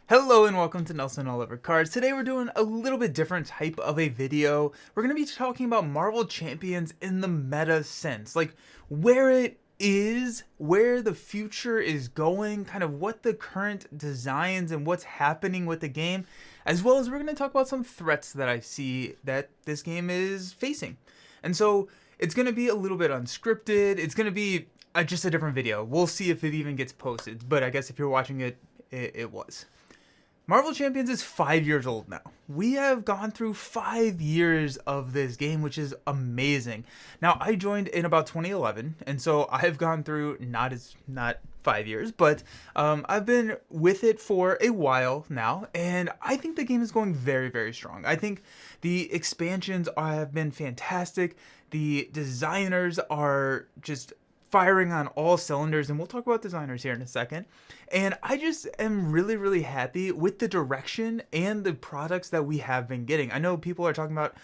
Hello and welcome to Nelson Oliver Cards. Today we're doing a little bit different type of a video. We're going to be talking about Marvel Champions in the meta sense, like where it is, where the future is going, kind of what the current designs and what's happening with the game, as well as we're going to talk about some threats that I see that this game is facing. And so it's going to be a little bit unscripted. It's going to be just a different video. We'll see if it even gets posted, but I guess if you're watching it, it was. Marvel Champions is 5 years old now. We have gone through 5 years of this game, which is amazing. Now, I joined in about 2011, and so I've gone through not 5 years, but I've been with it for a while now, and I think the game is going very, very strong. I think the expansions have been fantastic. The designers are just firing on all cylinders, and we'll talk about designers here in a second. And I just am really, really happy with the direction and the products that we have been getting. I know people are talking about,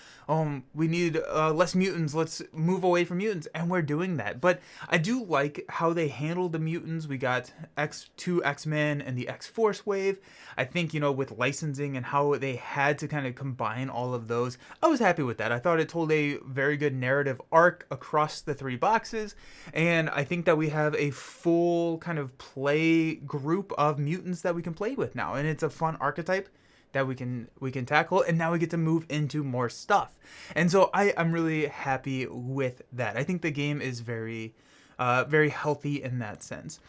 we need less mutants, let's move away from mutants, and we're doing that. But I do like how they handled the mutants. We got X2 X-Men and the X-Force wave. I think, with licensing and how they had to kind of combine all of those, I was happy with that. I thought it told a very good narrative arc across the 3 boxes, and I think that we have a full kind of play group of mutants that we can play with now, and it's a fun archetype that we can tackle, and now we get to move into more stuff. And so I'm really happy with that. I think the game is very very healthy in that sense.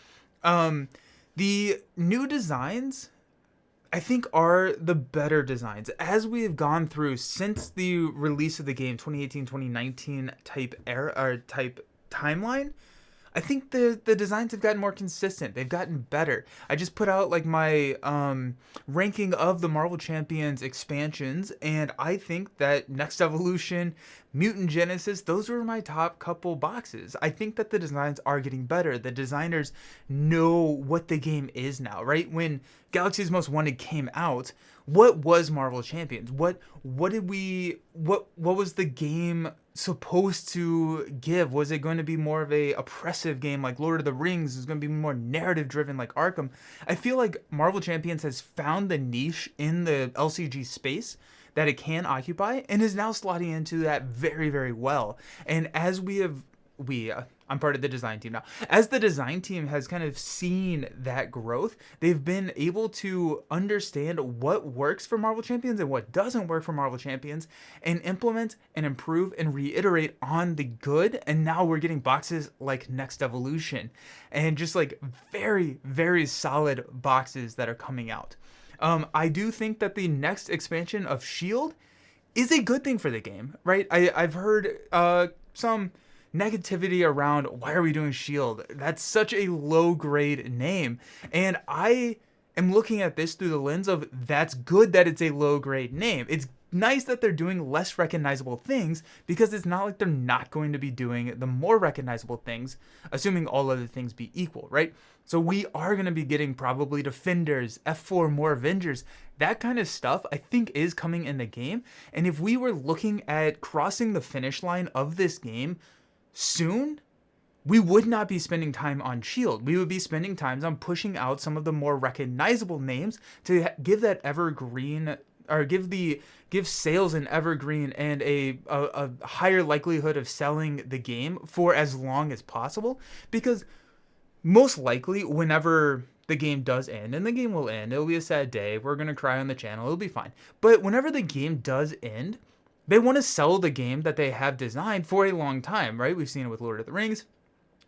The new designs, I think, are the better designs as we have gone through since the release of the game, 2018-2019 type era or type timeline. I think the designs have gotten more consistent. They've gotten better. I just put out like my ranking of the Marvel Champions expansions, and I think that Next Evolution, Mutant Genesis, those were my top couple boxes. I think that the designs are getting better. The designers know what the game is now, right? When Galaxy's Most Wanted came out, what was Marvel Champions? What was the game supposed to give? Was it going to be more of a oppressive game like Lord of the Rings? Is it going to be more narrative driven like Arkham? I feel like Marvel Champions has found the niche in the LCG space that it can occupy, and is now slotting into that very, very well. And as I'm part of the design team now. As the design team has kind of seen that growth, they've been able to understand what works for Marvel Champions and what doesn't work for Marvel Champions, and implement and improve and reiterate on the good. And now we're getting boxes like Next Evolution, and just like very, very solid boxes that are coming out. I do think that the next expansion of S.H.I.E.L.D. is a good thing for the game, right? I've heard some negativity around, why are we doing S.H.I.E.L.D.? That's such a low grade name. And I am looking at this through the lens of, that's good that it's a low grade name. It's nice that they're doing less recognizable things, because it's not like they're not going to be doing the more recognizable things, assuming all other things be equal, right? So we are going to be getting probably Defenders, F4, more Avengers. That kind of stuff I think is coming in the game. And if we were looking at crossing the finish line of this game soon, we would not be spending time on S.H.I.E.L.D. We would be spending time on pushing out some of the more recognizable names to give that evergreen, or give sales an evergreen and a higher likelihood of selling the game for as long as possible. Because most likely, whenever the game does end, and the game will end, it'll be a sad day, we're going to cry on the channel, it'll be fine. But whenever the game does end, they want to sell the game that they have designed for a long time, right? We've seen it with Lord of the Rings,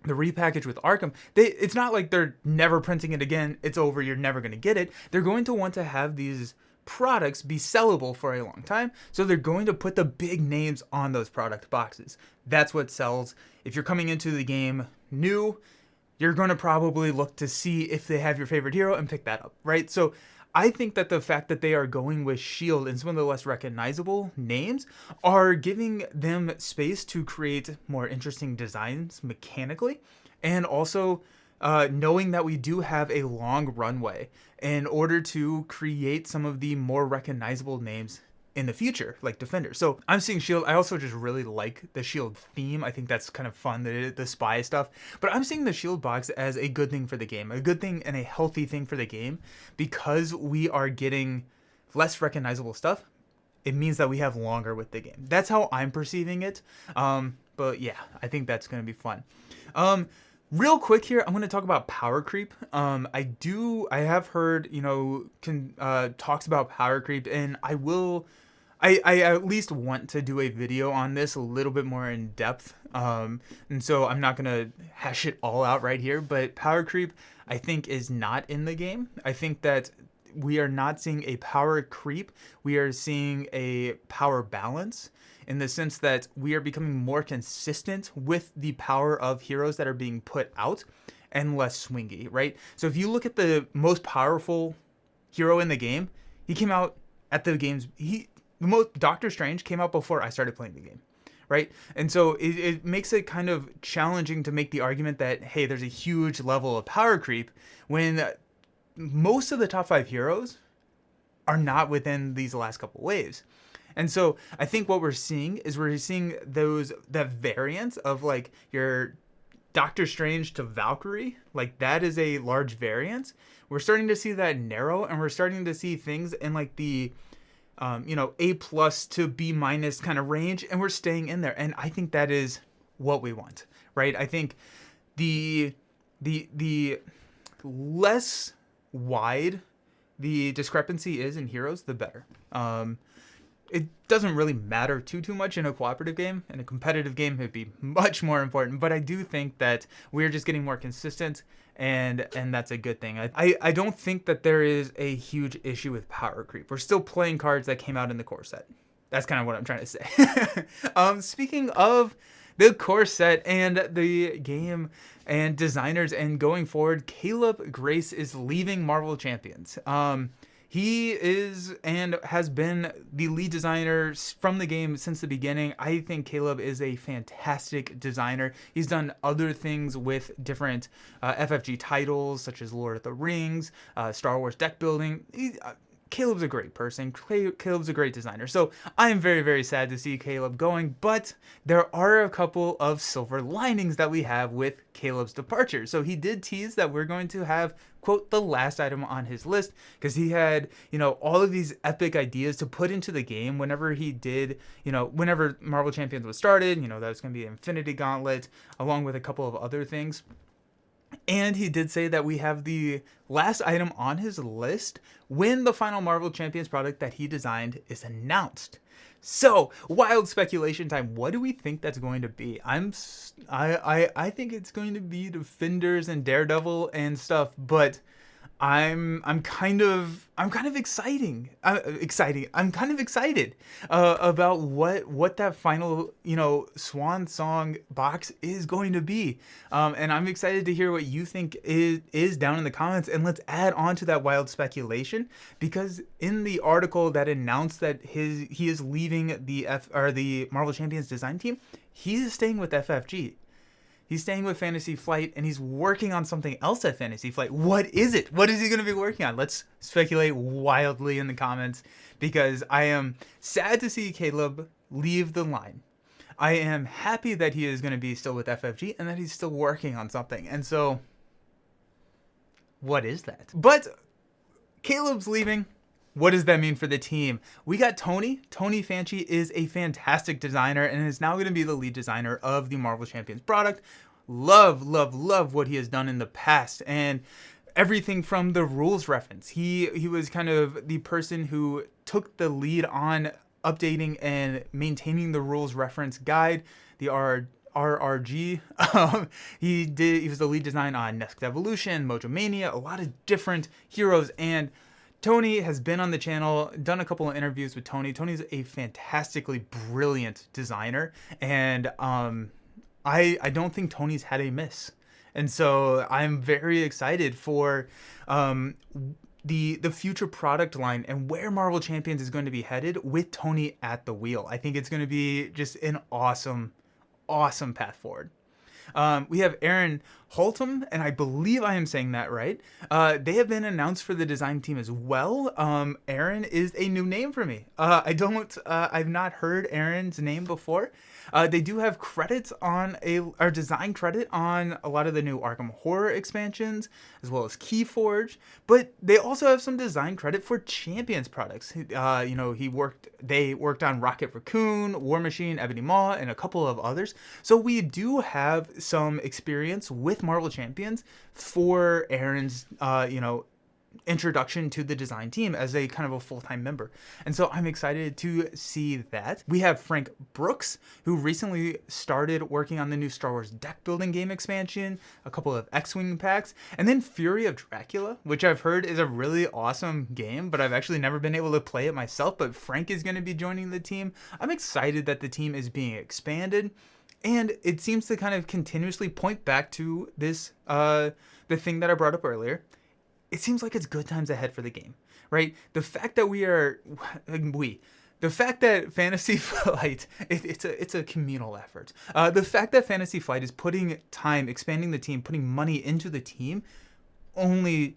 the repackage with Arkham. It's not like they're never printing it again, it's over, you're never going to get it. They're going to want to have these products be sellable for a long time, so they're going to put the big names on those product boxes. That's what sells. If you're coming into the game new, you're going to probably look to see if they have your favorite hero and pick that up, right? So I think that the fact that they are going with S.H.I.E.L.D. and some of the less recognizable names are giving them space to create more interesting designs mechanically, and also knowing that we do have a long runway in order to create some of the more recognizable names in the future, like Defender. So I'm seeing Shield. I also just really like the Shield theme. I think that's kind of fun, the spy stuff. But I'm seeing the Shield box as a good thing for the game, a good thing and a healthy thing for the game, because we are getting less recognizable stuff. It means that we have longer with the game. That's how I'm perceiving it. But yeah, I think that's going to be fun. Real quick here, I'm going to talk about power creep. I have heard, talks about power creep, and I at least want to do a video on this a little bit more in depth. And so I'm not going to hash it all out right here, but power creep, I think, is not in the game. I think that we are not seeing a power creep. We are seeing a power balance, in the sense that we are becoming more consistent with the power of heroes that are being put out and less swingy, right? So if you look at the most powerful hero in the game, he came out at the game's, Doctor Strange came out before I started playing the game, right? And so it makes it kind of challenging to make the argument that, hey, there's a huge level of power creep, when most of the top 5 heroes are not within these last couple waves. And so I think what we're seeing is that variance of like your Doctor Strange to Valkyrie, like that is a large variance. We're starting to see that narrow, and we're starting to see things in like the A+ to B- kind of range, and we're staying in there. And I think that is what we want, right? I think the less wide the discrepancy is in heroes, the better. It doesn't really matter too much in a cooperative game. In a competitive game, it'd be much more important. But I do think that we're just getting more consistent, and that's a good thing. I don't think that there is a huge issue with power creep. We're still playing cards that came out in the core set. That's kind of what I'm trying to say. Speaking of the core set and the game and designers and going forward, Caleb Grace is leaving Marvel Champions. He is and has been the lead designer from the game since the beginning. I think Caleb is a fantastic designer. He's done other things with different FFG titles, such as Lord of the Rings, Star Wars deck building. Caleb's a great person. Caleb's a great designer. So I am very, very sad to see Caleb going, but there are a couple of silver linings that we have with Caleb's departure. So he did tease that we're going to have, quote, the last item on his list, because he had, all of these epic ideas to put into the game whenever he did, whenever Marvel Champions was started, that was going to be Infinity Gauntlet, along with a couple of other things. And he did say that we have the last item on his list when the final Marvel Champions product that he designed is announced. So, wild speculation time. What do we think that's going to be? I think it's going to be Defenders and Daredevil and stuff, but I'm kind of excited about what that final Swan Song box is going to be, and I'm excited to hear what you think is down in the comments. And let's add on to that wild speculation, because in the article that announced that he is leaving the Marvel Champions design team, he is staying with FFG. He's staying with Fantasy Flight, and he's working on something else at Fantasy Flight. What is it? What is he going to be working on? Let's speculate wildly in the comments, because I am sad to see Caleb leave the line. I am happy that he is going to be still with FFG and that he's still working on something. And so, what is that? But Caleb's leaving. What does that mean for the team? We got Tony. Tony Fanchi is a fantastic designer and is now going to be the lead designer of the Marvel Champions product. Love what he has done in the past, and everything from the rules reference. He was kind of the person who took the lead on updating and maintaining the rules reference guide, the RRG. He was the lead design on Next Evolution, Mojo Mania, a lot of different heroes. And Tony has been on the channel, done a couple of interviews with Tony. Tony's a fantastically brilliant designer, and I don't think Tony's had a miss. And so I'm very excited for the future product line and where Marvel Champions is going to be headed with Tony at the wheel. I think it's going to be just an awesome path forward. We have Aaron Holtum, and I believe I am saying that right. They have been announced for the design team as well. Aaron is a new name for me. I've not heard Aaron's name before. They do have credits on or design credit on a lot of the new Arkham Horror expansions, as well as Keyforge. But they also have some design credit for Champions products. They worked on Rocket Raccoon, War Machine, Ebony Maw, and a couple of others. So we do have some experience with Marvel Champions for Aaron's, introduction to the design team as a kind of a full-time member. And so I'm excited to see that. We have Frank Brooks, who recently started working on the new Star Wars deck building game expansion, a couple of X-Wing packs, and then Fury of Dracula, which I've heard is a really awesome game, but I've actually never been able to play it myself. But Frank is going to be joining the team. I'm excited that the team is being expanded, and it seems to kind of continuously point back to this, the thing that I brought up earlier. It seems like it's good times ahead for the game, right? The fact that the fact that Fantasy Flight, it's a communal effort. The fact that Fantasy Flight is putting time, expanding the team, putting money into the team, only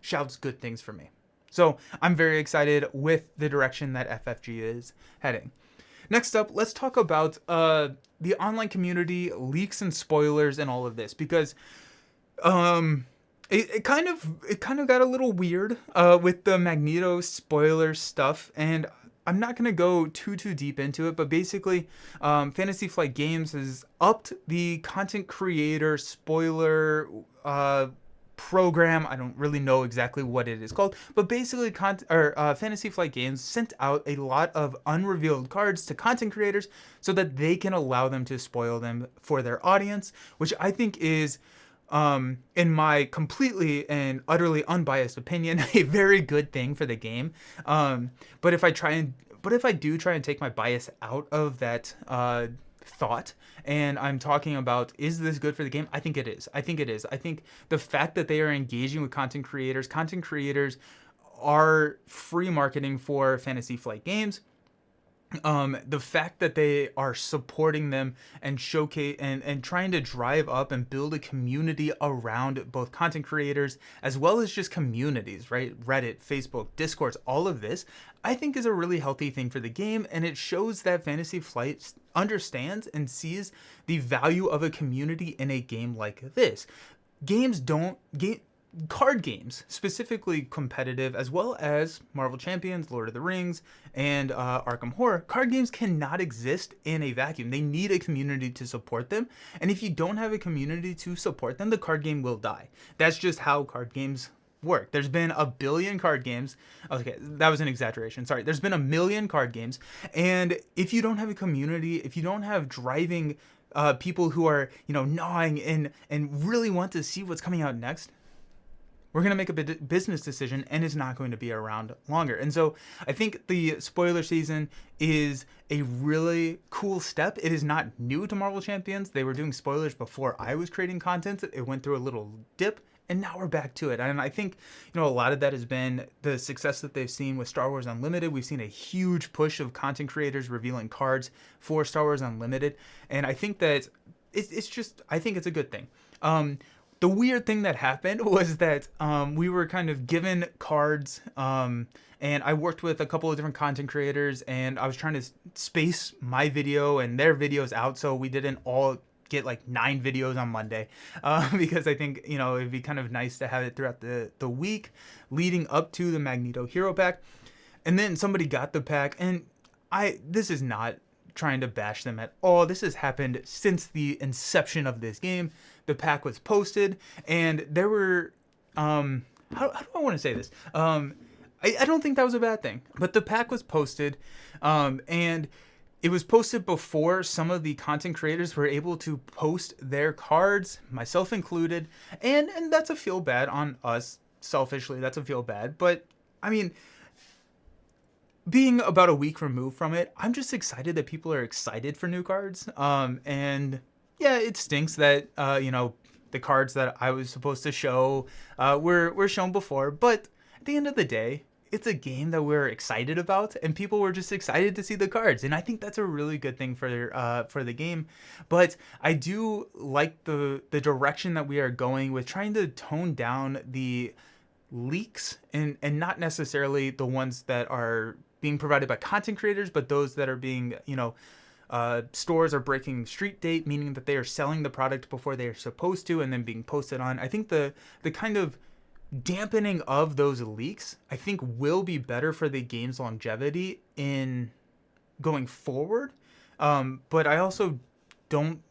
shouts good things for me. So I'm very excited with the direction that FFG is heading. Next up, let's talk about the online community, leaks and spoilers and all of this, because It kind of got a little weird with the Magneto spoiler stuff, and I'm not going to go too deep into it, but basically Fantasy Flight Games has upped the content creator spoiler program. I don't really know exactly what it is called, but basically Fantasy Flight Games sent out a lot of unrevealed cards to content creators so that they can allow them to spoil them for their audience, which I think is, in my completely and utterly unbiased opinion, a very good thing for the game. But if I do try and take my bias out of that thought, and I'm talking about, is this good for the game? I think it is. I think the fact that they are engaging with content creators are free marketing for Fantasy Flight Games. The fact that they are supporting them and showcase and trying to drive up and build a community around both content creators as well as just communities, right? Reddit, Facebook, Discords, all of this, I think is a really healthy thing for the game, and it shows that Fantasy Flight understands and sees the value of a community in a game like this. Card games, specifically competitive, as well as Marvel Champions, Lord of the Rings, and Arkham Horror, card games cannot exist in a vacuum. They need a community to support them, and if you don't have a community to support them, the card game will die. That's just how card games work. There's been a billion card games. Okay, that was an exaggeration. Sorry. There's been a million card games, and if you don't have a community, if you don't have driving people who are, gnawing and really want to see what's coming out next, we're going to make a business decision, and it's not going to be around longer. And so I think the spoiler season is a really cool step. It is not new to Marvel Champions. They were doing spoilers before I was creating content. It went through a little dip, and now we're back to it. And I think, a lot of that has been the success that they've seen with Star Wars Unlimited. We've seen a huge push of content creators revealing cards for Star Wars Unlimited. And I think that I think it's a good thing. The weird thing that happened was that we were kind of given cards, and I worked with a couple of different content creators, and I was trying to space my video and their videos out so we didn't all get like 9 videos on Monday, because I think, it'd be kind of nice to have it throughout the week leading up to the Magneto Hero Pack. And then somebody got the pack, and this is not trying to bash them at all. This has happened since the inception of this game. The pack was posted, and there were how do I want to say this? I don't think that was a bad thing, but the pack was posted, and it was posted before some of the content creators were able to post their cards, myself included, and that's a feel bad on us selfishly. That's a feel bad, but I mean, being about a week removed from it, I'm just excited that people are excited for new cards. And yeah, it stinks that, the cards that I was supposed to show were shown before. But at the end of the day, it's a game that we're excited about, and people were just excited to see the cards, and I think that's a really good thing for the game. But I do like the direction that we are going with trying to tone down the leaks, and not necessarily the ones that are being provided by content creators, but those that are being, stores are breaking street date, meaning that they are selling the product before they are supposed to and then being posted on. I think the kind of dampening of those leaks, I think, will be better for the game's longevity in going forward. But I also don't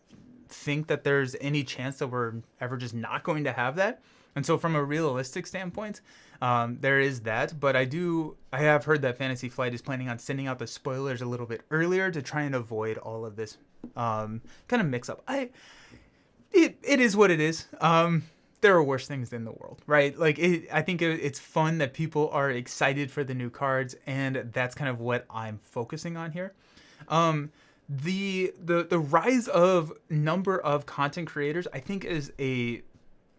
think that there's any chance that we're ever just not going to have that. And so from a realistic standpoint, there is that. But I have heard that Fantasy Flight is planning on sending out the spoilers a little bit earlier to try and avoid all of this kind of mix up. It is what it is. There are worse things in the world, right? Like, I think it's fun that people are excited for the new cards, and that's kind of what I'm focusing on here. The rise of number of content creators, I think, is a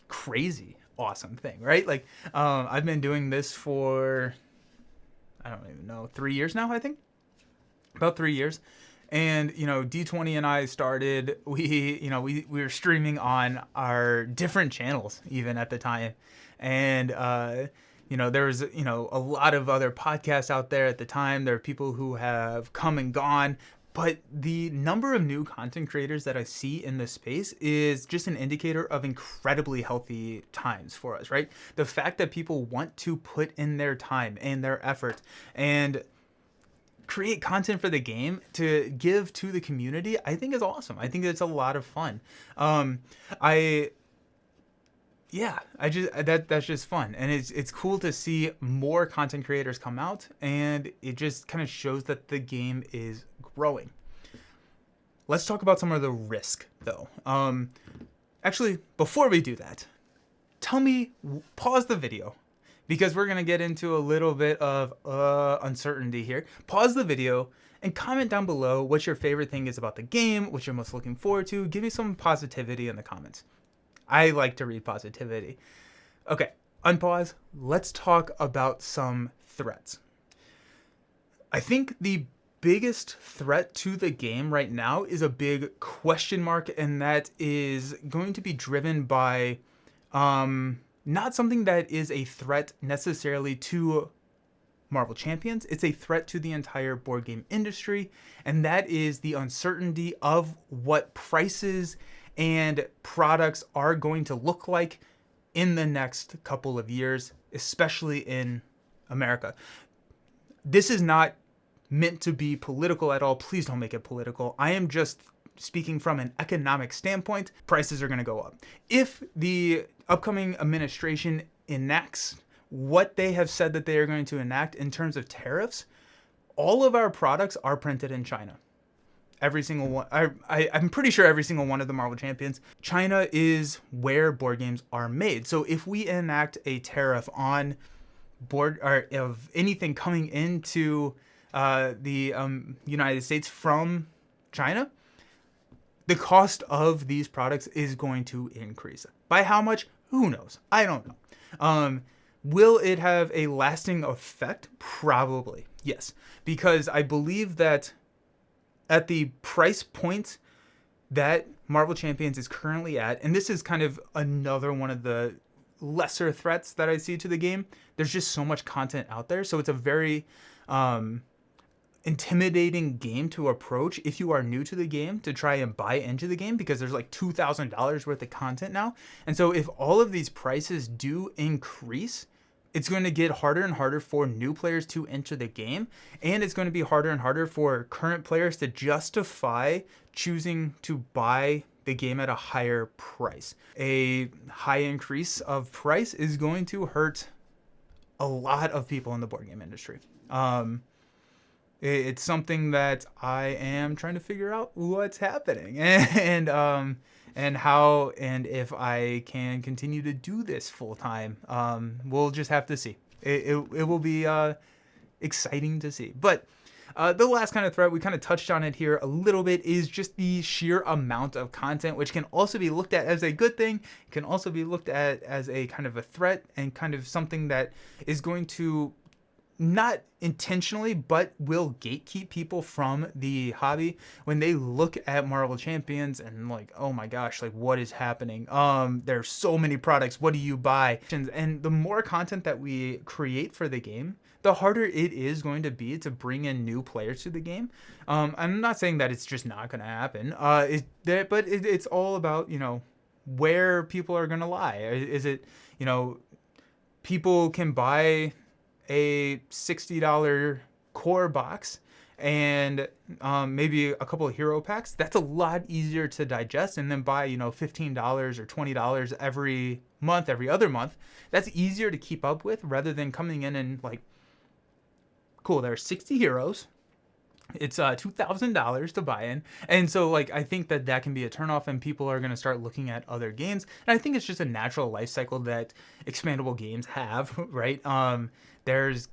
crazy awesome thing, right? Like, I've been doing this for, I don't even know, 3 years now, I think. About 3 years. And, D20 and I started, we were streaming on our different channels even at the time. And, there was, a lot of other podcasts out there at the time. There are people who have come and gone. But the number of new content creators that I see in this space is just an indicator of incredibly healthy times for us, right? The fact that people want to put in their time and their effort and create content for the game to give to the community, I think is awesome. I think it's a lot of fun. That's just fun, and it's cool to see more content creators come out, and it just kind of shows that the game is growing. Let's talk about some of the risk, though. Actually, before we do that, pause the video, because we're gonna get into a little bit of uncertainty here. Pause the video and comment down below what your favorite thing is about the game, what you're most looking forward to. Give me some positivity in the comments. I like to read positivity. Okay, unpause. Let's talk about some threats. I think the biggest threat to the game right now is a big question mark, and that is going to be driven by not something that is a threat necessarily to Marvel Champions. It's a threat to the entire board game industry, and that is the uncertainty of what prices and products are going to look like in the next couple of years, especially in America. This is not meant to be political at all. Please don't make it political. I am just speaking from an economic standpoint. Prices are going to go up. If the upcoming administration enacts what they have said that they are going to enact in terms of tariffs, all of our products are printed in China. Every single one. I'm pretty sure every single one of the Marvel Champions. China is where board games are made. So if we enact a tariff on board or of anything coming into the United States from China, the cost of these products is going to increase. By how much? Who knows? I don't know. Will it have a lasting effect? Probably, yes. Because I believe that at the price point that Marvel Champions is currently at, and this is kind of another one of the lesser threats that I see to the game, there's just so much content out there. So it's a very intimidating game to approach if you are new to the game, to try and buy into the game, because there's like $2,000 worth of content now. And so if all of these prices do increase, it's going to get harder and harder for new players to enter the game, and it's going to be harder and harder for current players to justify choosing to buy the game at a higher price. A high increase of price is going to hurt a lot of people in the board game industry. It's something that I am trying to figure out what's happening, and how, and if I can continue to do this full time. We'll just have to see. It will be exciting to see. But the last kind of threat, we kind of touched on it here a little bit, is just the sheer amount of content, which can also be looked at as a good thing. It can also be looked at as a kind of a threat, and kind of something that is going to not intentionally, but will gatekeep people from the hobby when they look at Marvel Champions and like, oh my gosh, like what is happening? There's so many products. What do you buy? And the more content that we create for the game, the harder it is going to be to bring in new players to the game. I'm not saying that it's just not going to happen. It's all about, where people are going to lie. Is it, people can buy a $60 core box and maybe a couple of hero packs. That's a lot easier to digest, and then buy $15 or $20 every month, every other month. That's easier to keep up with rather than coming in and like, cool, there are 60 heroes, it's $2,000 to buy in. And so like I think that can be a turnoff, and people are going to start looking at other games. And I think it's just a natural life cycle that expandable games have, right? There's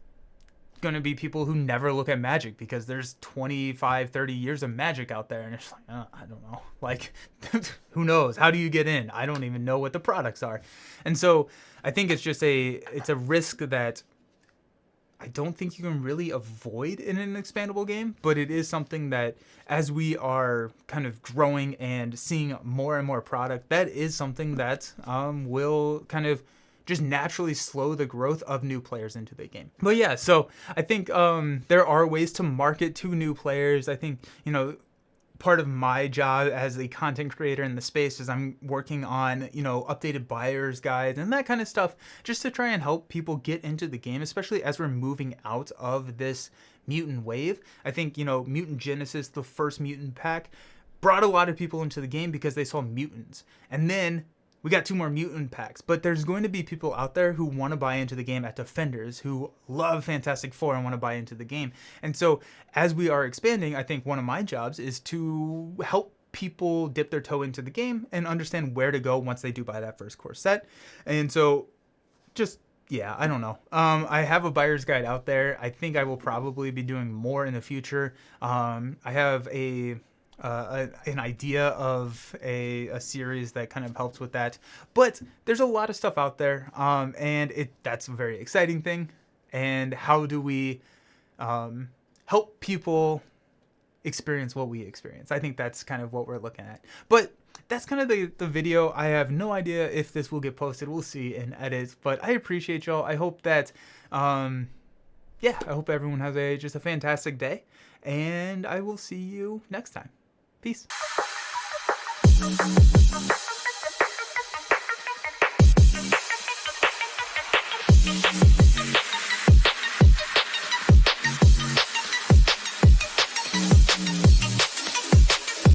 going to be people who never look at Magic because there's 25, 30 years of Magic out there, and it's like, I don't know, like who knows, how do you get in? I don't even know what the products are. And so I think it's a risk that I don't think you can really avoid in an expandable game, but it is something that as we are kind of growing and seeing more and more product, that is something that will kind of just naturally slow the growth of new players into the game. But yeah, so I think there are ways to market to new players. I think, part of my job as a content creator in the space is I'm working on, updated buyer's guides and that kind of stuff, just to try and help people get into the game, especially as we're moving out of this mutant wave. I think, Mutant Genesis, the first mutant pack, brought a lot of people into the game because they saw mutants. And then we got 2 more mutant packs, but there's going to be people out there who want to buy into the game at Defenders, who love Fantastic Four and want to buy into the game. And so as we are expanding, I think one of my jobs is to help people dip their toe into the game and understand where to go once they do buy that first core set. And so I don't know. I have a buyer's guide out there. I think I will probably be doing more in the future. I have an idea of a series that kind of helps with that, but there's a lot of stuff out there, and that's a very exciting thing. And how do we help people experience what we experience? I think that's kind of what we're looking at. But that's kind of the video. I have no idea if this will get posted. We'll see in edits, but I appreciate y'all. I hope that I hope everyone has just a fantastic day, and I will see you next time. Peace.